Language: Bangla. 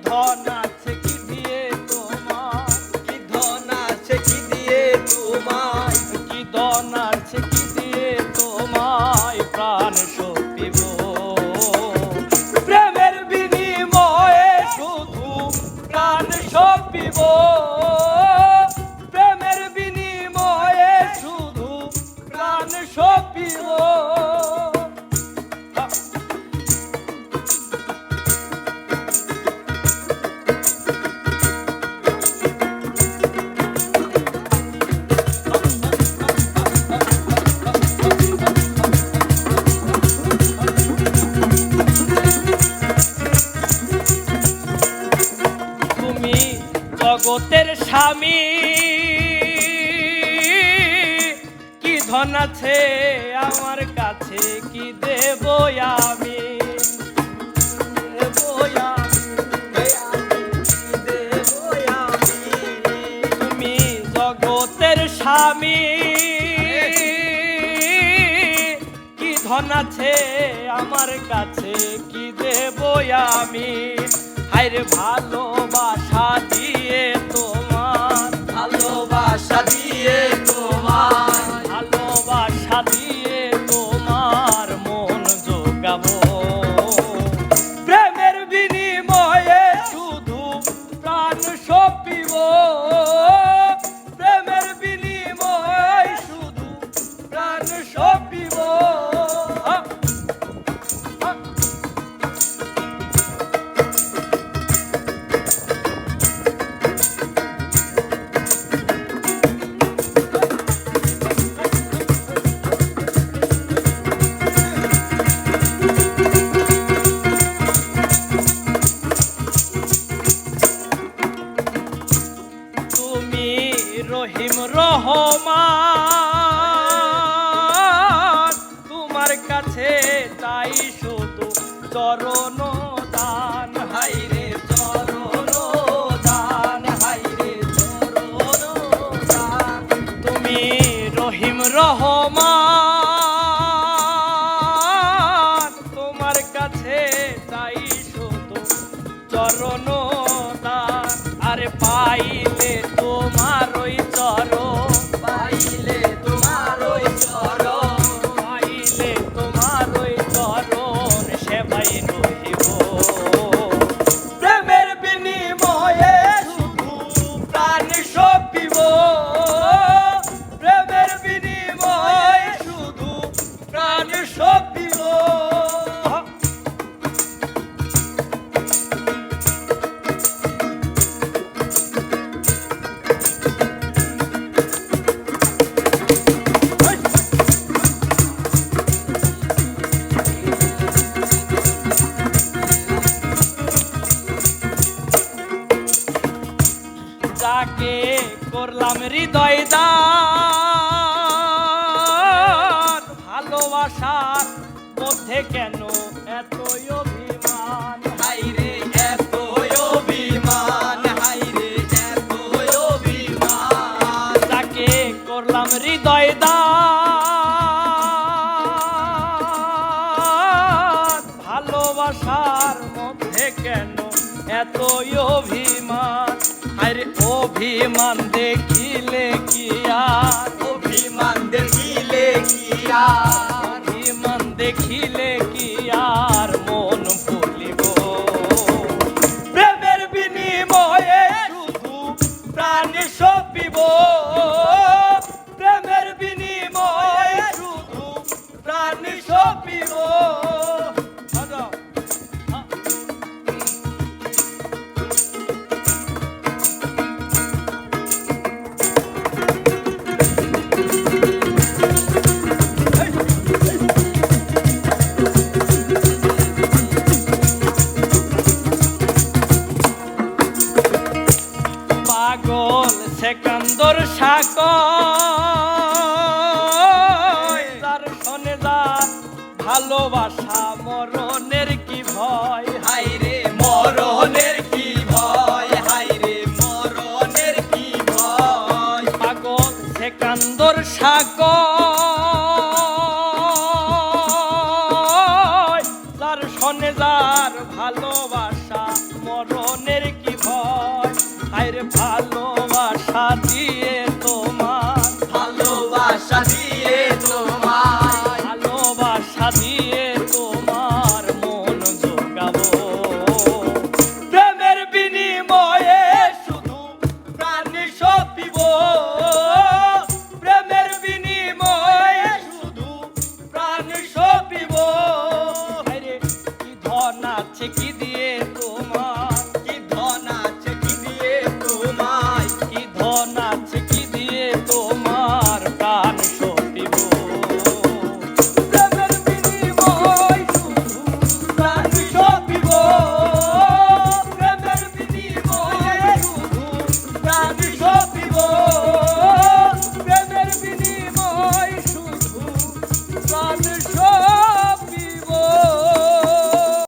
ধন আছে কি দিয়ে তোমার, কি ধন আছে কি দিয়ে তোমায়, কি ধন আছে কি দিয়ে তোমায় প্রাণ সপিব। প্রেমের বিনিময়ে শুধু প্রাণ সপিব, প্রেমের বিনিময়ে শুধু প্রাণ সপিব। জগতের স্বামী কি ধন আছে আমার কাছে কি দেব আমি, তুমি জগতের স্বামী কি ধন আছে আমার কাছে কি দেব আমি। হায়রে ভালোবাসা দিয়ে তোমার, ভালোবাসা দিয়ে তোমার, ভালোবাসা দিয়ে তোমার মন জোগাবো। প্রেমের বিনিময়ে শুধু প্রাণ সপিব, প্রেমের বিনিময়ে শুধু প্রাণ সপিব। রহিম রহমান তোমার কাছে তাই শুধু চরণ দান। হায়রে চরণ দান, হায়রে চরণ দান, তুমি রহিম রহমান তোমার কাছে তাই শুধু চরণ দান। আরে পাইলে তোমার ওই চরণ, পাইলে তোমার ওই চরণ, পাইলে তোমার ওই চরণ সেবাই রহিব। প্রেমের বিনিময়ে শুধু প্রাণ সপিব, প্রেমের বিনিময়ে শুধু প্রাণ সপিব। যাকে করলাম হৃদয় দান, ভালোবাসার মধ্যে কেন এতই অভিমান। হায়রে এত অভিমান, হায়রে এত অভিমান, যাকে করলাম হৃদয় দান, ভালোবাসার মধ্যে কেন এতই অভিমান। আরে অভিমান দেখিলে কি আর, অভিমান দেখিলে কি আর, অভিমান দেখিলে কি আর মন ভুলিব। প্রেমের বিনিময়ে শুধু প্রাণ সপিব, প্রেমের বিনিময়ে শুধু প্রাণ সপিব। সেকান্দর সাকয় তার শোনে যার ভালোবাসা মরণের কি ভয়। হায়রে মরণের কি ভয়, হায়রে মরণের কি ভয়, পাগল সেকান্দর সাকয় তার শোনে যার ভালোবাসা মরণের কি দিয়ে তোমায়